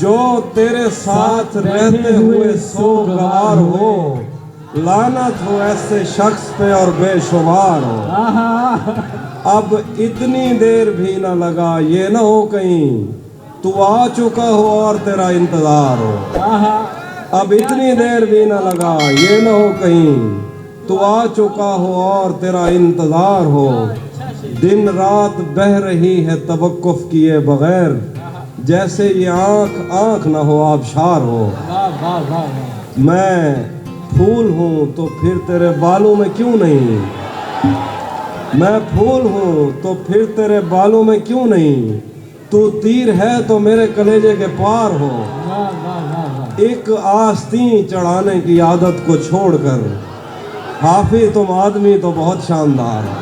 जो तेरे साथ रहते हुए सोगवार हो, लानत हो ऐसे शख्स पे और बेशुमार हो। अब इतनी देर भी न लगा, ये न हो कहीं तू आ चुका हो और तेरा इंतजार हो। अब इतनी देर भी न लगा, ये न हो कहीं तू आ चुका हो और तेरा इंतजार हो। दिन रात बह रही है तवक्कुफ किए बगैर, जैसे ये आँख आँख न हो आबशार हो। मैं फूल हूँ तो फिर तेरे बालों में क्यों नहीं, मैं फूल हूँ तो फिर तेरे बालों में क्यों नहीं, तू तीर है तो मेरे कलेजे के पार हो। एक आस्तीन चढ़ाने की आदत को छोड़कर हाफिज तुम आदमी तो बहुत शानदार हो।